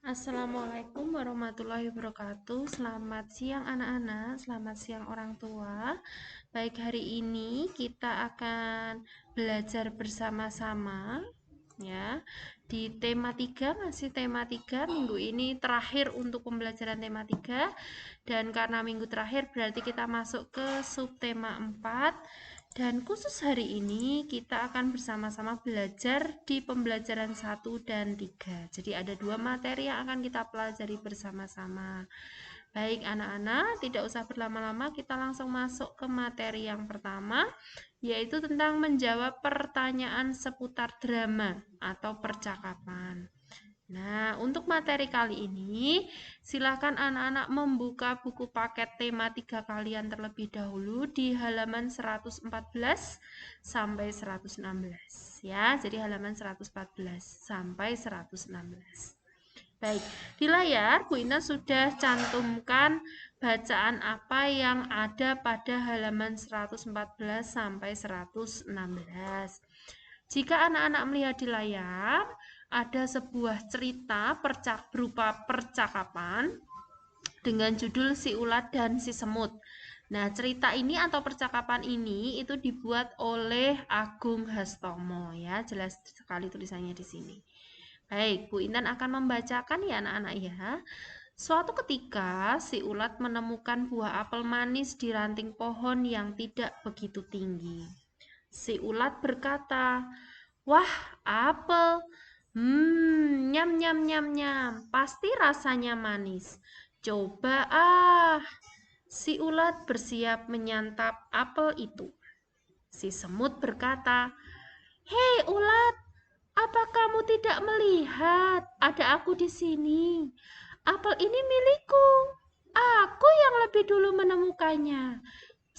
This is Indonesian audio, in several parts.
Assalamualaikum warahmatullahi wabarakatuh. Selamat siang anak-anak, selamat siang orang tua. Baik, hari ini kita akan belajar bersama-sama ya. Di tema 3, masih tema 3. Minggu ini terakhir untuk pembelajaran tema 3. Dan karena minggu terakhir berarti kita masuk ke subtema 4. Dan khusus hari ini kita akan bersama-sama belajar di pembelajaran 1 dan 3. Jadi ada 2 materi yang akan kita pelajari bersama-sama. Baik anak-anak, tidak usah berlama-lama, kita langsung masuk ke materi yang pertama, yaitu tentang menjawab pertanyaan seputar drama atau percakapan. Nah, untuk materi kali ini, silakan anak-anak membuka buku paket tema 3 kalian terlebih dahulu di halaman 114 sampai 116 ya. Jadi halaman 114 sampai 116. Baik, di layar Bu Ina sudah cantumkan bacaan apa yang ada pada halaman 114 sampai 116. Jika anak-anak melihat di layar, ada sebuah cerita berupa percakapan dengan judul Si Ulat dan Si Semut. Nah, cerita ini atau percakapan ini itu dibuat oleh Agung Hastomo ya, jelas sekali tulisannya di sini. Baik, Bu Intan akan membacakan ya anak-anak ya. Suatu ketika si ulat menemukan buah apel manis di ranting pohon yang tidak begitu tinggi. Si ulat berkata, "Wah, apel. Nyam nyam nyam nyam. Pasti rasanya manis. Coba ah." Si ulat bersiap menyantap apel itu. Si semut berkata, "Hei ulat, apa kamu tidak melihat ada aku di sini? Apel ini milikku. Aku yang lebih dulu menemukannya.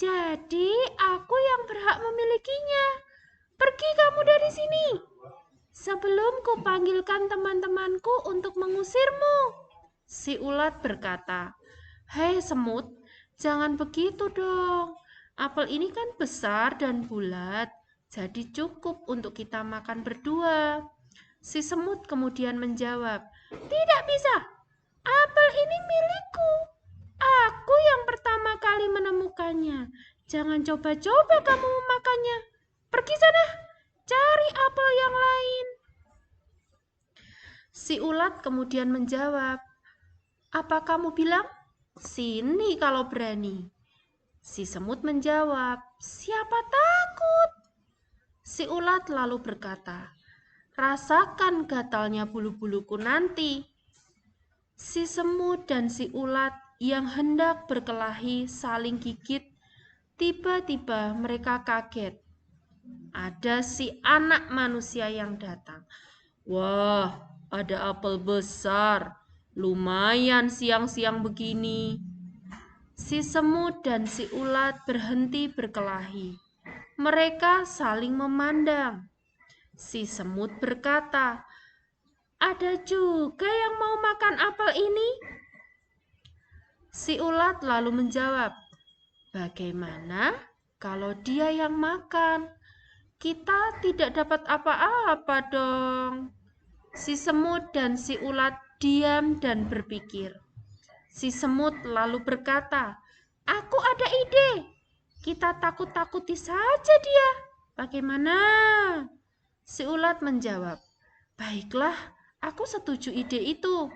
Jadi aku yang berhak memilikinya. Pergi kamu dari sini sebelum kupanggilkan teman-temanku untuk mengusirmu." Si ulat berkata, "Hei semut, jangan begitu dong. Apel ini kan besar dan bulat, jadi cukup untuk kita makan berdua." Si semut kemudian menjawab, "Tidak bisa. Apel ini milikku. Aku yang pertama kali menemukannya. Jangan coba-coba kamu memakannya. Pergi sana, cari apel yang lain." Si ulat kemudian menjawab, "Apa kamu bilang? Sini kalau berani." Si semut menjawab, "Siapa takut?" Si ulat lalu berkata, "Rasakan gatalnya bulu-buluku nanti." Si semut dan si ulat yang hendak berkelahi saling gigit. Tiba-tiba mereka kaget. Ada si anak manusia yang datang. "Wah, ada apel besar. Lumayan siang-siang begini." Si semut dan si ulat berhenti berkelahi. Mereka saling memandang. Si semut berkata, "Ada juga yang mau makan apel ini?" Si ulat lalu menjawab, "Bagaimana kalau dia yang makan? Kita tidak dapat apa-apa dong." Si semut dan si ulat diam dan berpikir. Si semut lalu berkata, "Aku ada ide. Kita takut-takuti saja dia. Bagaimana?" Si ulat menjawab, "Baiklah, aku setuju ide itu."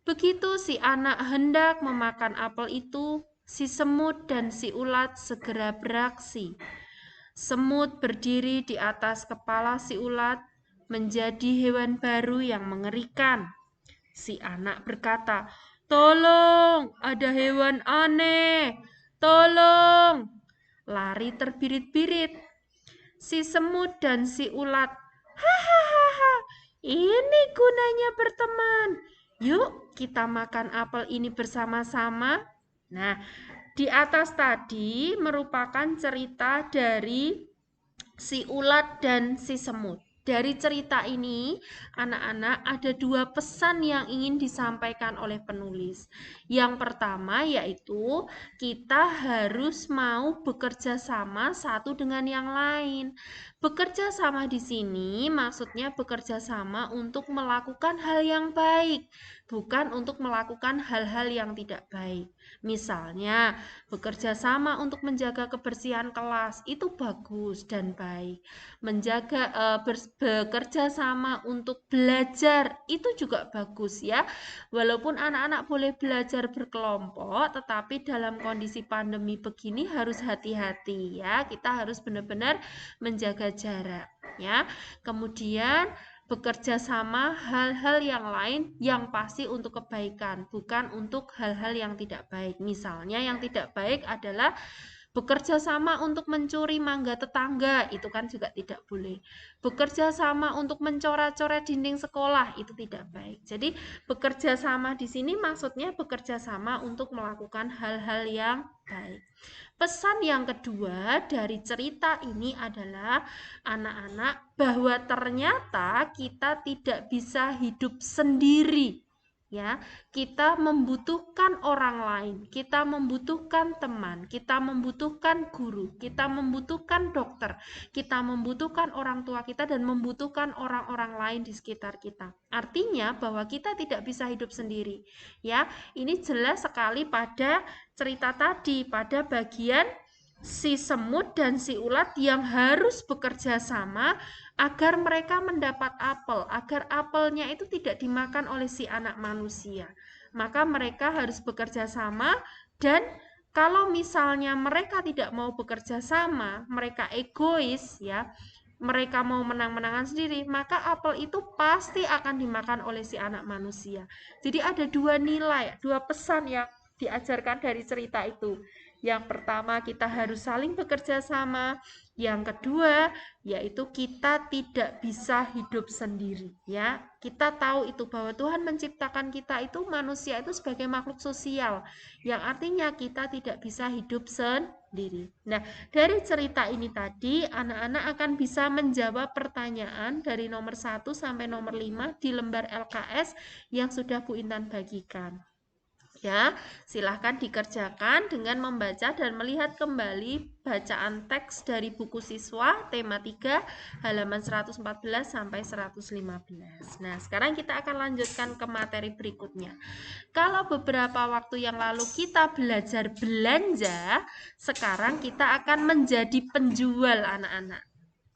Begitu si anak hendak memakan apel itu, si semut dan si ulat segera beraksi. Semut berdiri di atas kepala si ulat, menjadi hewan baru yang mengerikan. Si anak berkata, "Tolong, ada hewan aneh. Tolong!" Lari terbirit-birit. Si semut dan si ulat, "Hahaha, ini gunanya berteman. Yuk kita makan apel ini bersama-sama." Nah, di atas tadi merupakan cerita dari si ulat dan si semut. Dari cerita ini, anak-anak, ada dua pesan yang ingin disampaikan oleh penulis. Yang pertama yaitu kita harus mau bekerja sama satu dengan yang lain. Bekerja sama di sini maksudnya bekerja sama untuk melakukan hal yang baik, bukan untuk melakukan hal-hal yang tidak baik. Misalnya, bekerja sama untuk menjaga kebersihan kelas itu bagus dan baik. Bekerja sama untuk belajar itu juga bagus ya. Walaupun anak-anak boleh belajar berkelompok, tetapi dalam kondisi pandemi begini harus hati-hati ya. Kita harus benar-benar menjaga jarak ya. Kemudian bekerja sama hal-hal yang lain yang pasti untuk kebaikan, bukan untuk hal-hal yang tidak baik. Misalnya yang tidak baik adalah bekerja sama untuk mencuri mangga tetangga, itu kan juga tidak boleh. Bekerja sama untuk mencoret-coret dinding sekolah, itu tidak baik. Jadi, bekerja sama di sini maksudnya bekerja sama untuk melakukan hal-hal yang baik. Pesan yang kedua dari cerita ini adalah anak-anak bahwa ternyata kita tidak bisa hidup sendiri. Ya, kita membutuhkan orang lain, kita membutuhkan teman, kita membutuhkan guru, kita membutuhkan dokter, kita membutuhkan orang tua kita dan membutuhkan orang-orang lain di sekitar kita. Artinya bahwa kita tidak bisa hidup sendiri. Ya, ini jelas sekali pada cerita tadi, pada bagian si semut dan si ulat yang harus bekerja sama agar mereka mendapat apel, agar apelnya itu tidak dimakan oleh si anak manusia. Maka mereka harus bekerja sama dan kalau misalnya mereka tidak mau bekerja sama, mereka egois ya, mereka mau menang-menangan sendiri, maka apel itu pasti akan dimakan oleh si anak manusia. Jadi ada dua nilai, dua pesan yang diajarkan dari cerita itu. Yang pertama, kita harus saling bekerja sama. Yang kedua, yaitu kita tidak bisa hidup sendiri, ya. Kita tahu itu bahwa Tuhan menciptakan kita itu manusia itu sebagai makhluk sosial, yang artinya kita tidak bisa hidup sendiri. Nah, dari cerita ini tadi, anak-anak akan bisa menjawab pertanyaan dari nomor 1 sampai nomor 5 di lembar LKS yang sudah Bu Intan bagikan. Ya, silahkan dikerjakan dengan membaca dan melihat kembali bacaan teks dari buku siswa tema 3 halaman 114 sampai 115. Nah, sekarang kita akan lanjutkan ke materi berikutnya. Kalau beberapa waktu yang lalu kita belajar belanja, sekarang kita akan menjadi penjual anak-anak.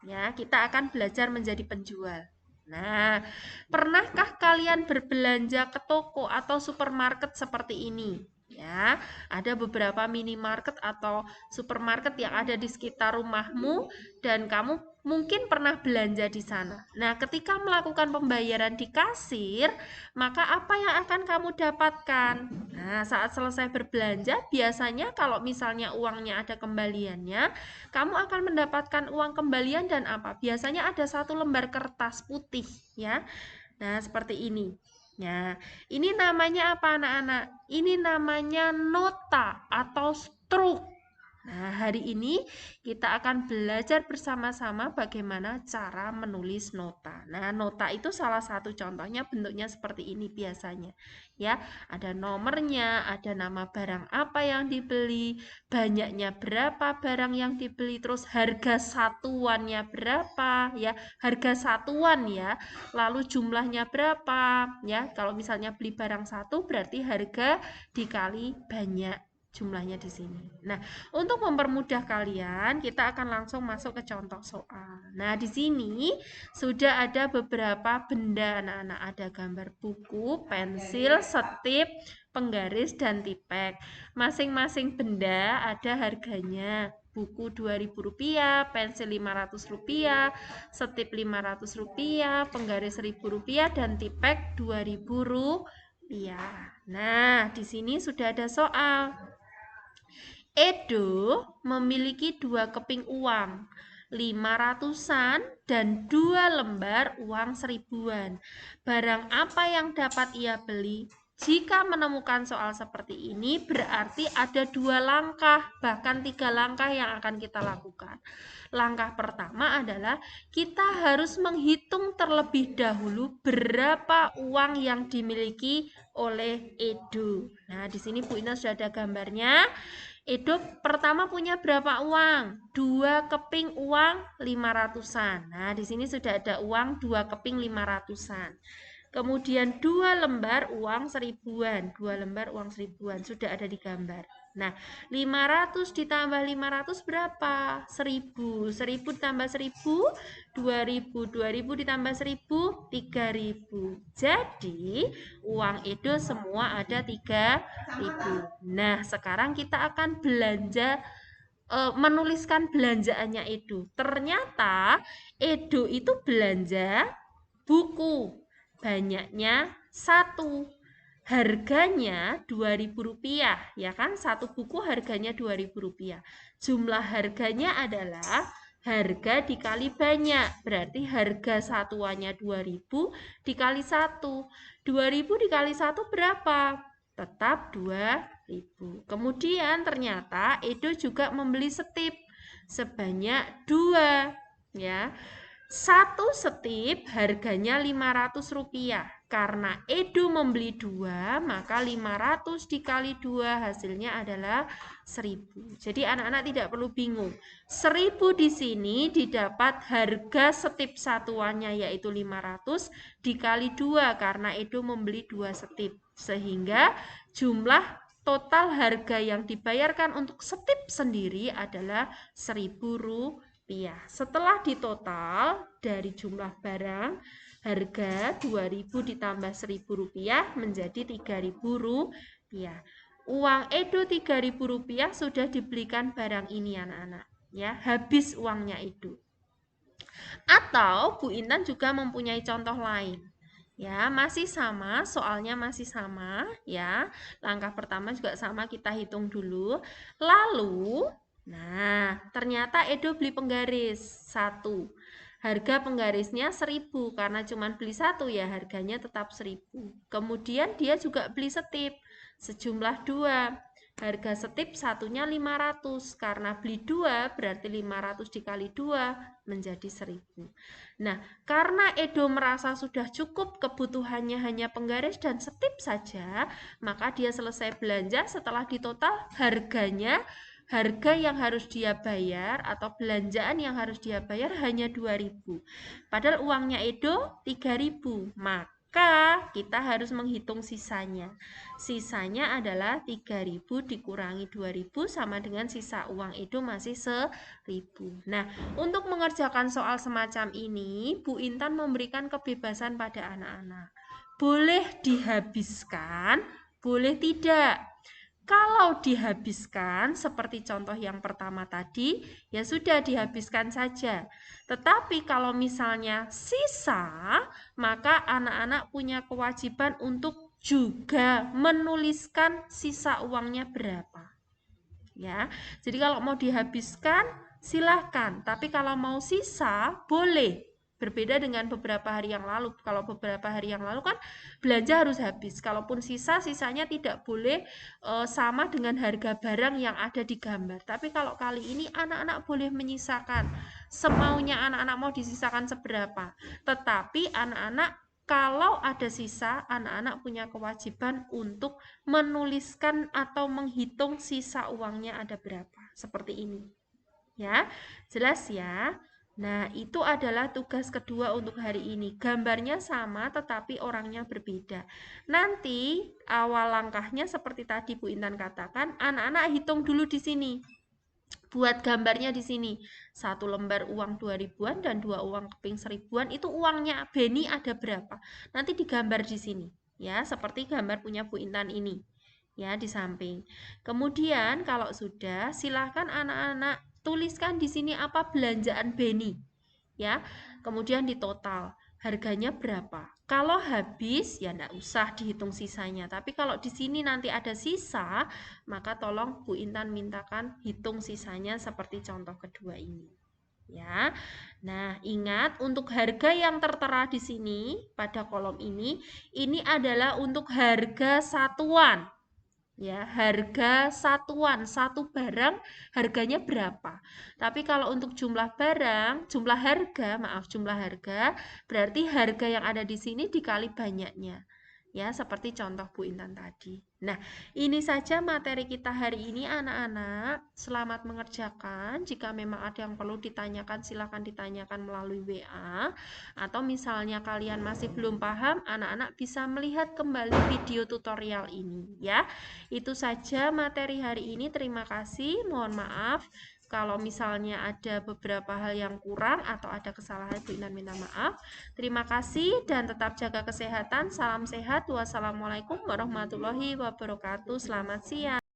Ya, kita akan belajar menjadi penjual. Nah, pernahkah kalian berbelanja ke toko atau supermarket seperti ini? Ya, ada beberapa minimarket atau supermarket yang ada di sekitar rumahmu dan kamu mungkin pernah belanja di sana. Nah, ketika melakukan pembayaran di kasir, maka apa yang akan kamu dapatkan? Nah, saat selesai berbelanja, biasanya kalau misalnya uangnya ada kembaliannya, kamu akan mendapatkan uang kembalian dan apa? Biasanya ada satu lembar kertas putih ya. Nah, seperti ini. Ya, ini namanya apa anak-anak? Ini namanya nota atau struk. Nah, hari ini kita akan belajar bersama-sama bagaimana cara menulis nota. Nah, nota itu salah satu contohnya bentuknya seperti ini biasanya. Ya, ada nomornya, ada nama barang apa yang dibeli, banyaknya berapa barang yang dibeli, terus harga satuannya berapa, ya, harga satuan ya. Lalu jumlahnya berapa, ya. Kalau misalnya beli barang satu berarti harga dikali banyak jumlahnya di sini. Nah, untuk mempermudah kalian, kita akan langsung masuk ke contoh soal. Nah, di sini sudah ada beberapa benda anak-anak. Ada gambar buku, pensil, setip, penggaris, dan tipek. Masing-masing benda ada harganya. Buku Rp2.000, pensil Rp500, setip Rp500, penggaris Rp1.000, dan tipek Rp2.000. Nah, di sini sudah ada soal. Edo memiliki 2 keping uang, 500-an dan 2 lembar uang 1000-an. Barang apa yang dapat ia beli? Jika menemukan soal seperti ini, berarti ada 2 langkah, bahkan 3 langkah yang akan kita lakukan. Langkah pertama adalah kita harus menghitung terlebih dahulu berapa uang yang dimiliki oleh Edo. Nah, di sini Bu Ina sudah ada gambarnya. Edo pertama punya berapa uang? 2 keping uang 500-an. Nah, di sini sudah ada uang 2 keping 500-an. Kemudian 2 lembar uang 1000-an. 2 lembar uang 1000-an sudah ada di gambar. Nah, 500 ditambah 500 berapa? 1000. 1000 ditambah 1000, 2000. 2000 ditambah 1000, 3000. Jadi, uang Edo semua ada 3000. Nah, sekarang kita akan belanja menuliskan belanjaannya Edo. Ternyata Edo itu belanja buku. Banyaknya 1. Harganya Rp2.000, ya kan? 1 buku harganya Rp2.000. Jumlah harganya adalah harga dikali banyak. Berarti harga satuannya 2.000 dikali 1. 2.000 dikali 1 berapa? Tetap 2.000. Kemudian ternyata Edo juga membeli setip sebanyak 2, ya. 1 setip harganya Rp500. Karena Edo membeli 2, maka 500 dikali 2 hasilnya adalah 1000. Jadi anak-anak tidak perlu bingung. 1000 di sini didapat harga setip satuannya yaitu 500 dikali 2 karena Edo membeli 2 setip. Sehingga jumlah total harga yang dibayarkan untuk setip sendiri adalah Rp1.000. Setelah ditotal dari jumlah barang, harga 2.000 ditambah Rp1.000 menjadi Rp3.000. Uang Edo Rp3.000 sudah dibelikan barang ini anak-anak. Ya, habis uangnya Edo. Atau Bu Intan juga mempunyai contoh lain. Ya, masih sama, soalnya masih sama, ya. Langkah pertama juga sama, kita hitung dulu. Lalu, nah, ternyata Edo beli penggaris 1. Harga penggarisnya 1000 karena cuma beli 1 ya, harganya tetap 1000. Kemudian dia juga beli setip sejumlah 2. Harga setip satunya 500 karena beli 2 berarti 500 dikali 2 menjadi 1000. Nah, karena Edo merasa sudah cukup kebutuhannya hanya penggaris dan setip saja, maka dia selesai belanja. Setelah ditotal harga yang harus dia bayar atau belanjaan yang harus dia bayar hanya 2.000. Padahal uangnya Edo 3.000. Maka kita harus menghitung sisanya. Sisanya adalah 3.000 dikurangi 2.000 sama dengan sisa uang Edo masih 1.000. Nah, untuk mengerjakan soal semacam ini, Bu Intan memberikan kebebasan pada anak-anak. Boleh dihabiskan, boleh tidak. Kalau dihabiskan, seperti contoh yang pertama tadi, ya sudah dihabiskan saja. Tetapi kalau misalnya sisa, maka anak-anak punya kewajiban untuk juga menuliskan sisa uangnya berapa. Ya, jadi kalau mau dihabiskan, silahkan. Tapi kalau mau sisa, boleh. Berbeda dengan beberapa hari yang lalu. Kalau beberapa hari yang lalu kan belanja harus habis. Kalaupun sisa, sisanya tidak boleh sama dengan harga barang yang ada di gambar. Tapi kalau kali ini anak-anak boleh menyisakan. Semaunya anak-anak mau disisakan seberapa. Tetapi anak-anak kalau ada sisa, anak-anak punya kewajiban untuk menuliskan atau menghitung sisa uangnya ada berapa. Seperti ini. Ya, jelas ya. Nah, itu adalah tugas kedua untuk hari ini. Gambarnya sama tetapi orangnya berbeda. Nanti awal langkahnya seperti tadi Bu Intan katakan, anak-anak hitung dulu di sini. Buat gambarnya di sini. 1 lembar uang 2000-an dan 2 uang keping 1000-an itu uangnya Beni ada berapa? Nanti digambar di sini. Ya, seperti gambar punya Bu Intan ini. Ya, di samping. Kemudian kalau sudah, silahkan anak-anak tuliskan di sini apa belanjaan Beni. Ya, kemudian ditotal. Harganya berapa? Kalau habis, ya enggak usah dihitung sisanya. Tapi kalau di sini nanti ada sisa, maka tolong Bu Intan mintakan hitung sisanya seperti contoh kedua ini. ya. Nah, ingat untuk harga yang tertera di sini pada kolom ini adalah untuk harga satuan. Ya, harga satuan, satu barang harganya berapa. Tapi kalau untuk jumlah barang, jumlah harga, berarti harga yang ada di sini dikali banyaknya. Ya, seperti contoh Bu Intan tadi. Nah, ini saja materi kita hari ini anak-anak. Selamat mengerjakan. Jika memang ada yang perlu ditanyakan, silakan ditanyakan melalui WA. Atau misalnya kalian masih belum paham, anak-anak bisa melihat kembali video tutorial ini ya. Itu saja materi hari ini. Terima kasih. Mohon maaf kalau misalnya ada beberapa hal yang kurang atau ada kesalahan, Bu Intan minta maaf. Terima kasih dan tetap jaga kesehatan. Salam sehat. Wassalamualaikum warahmatullahi wabarakatuh. Selamat siang.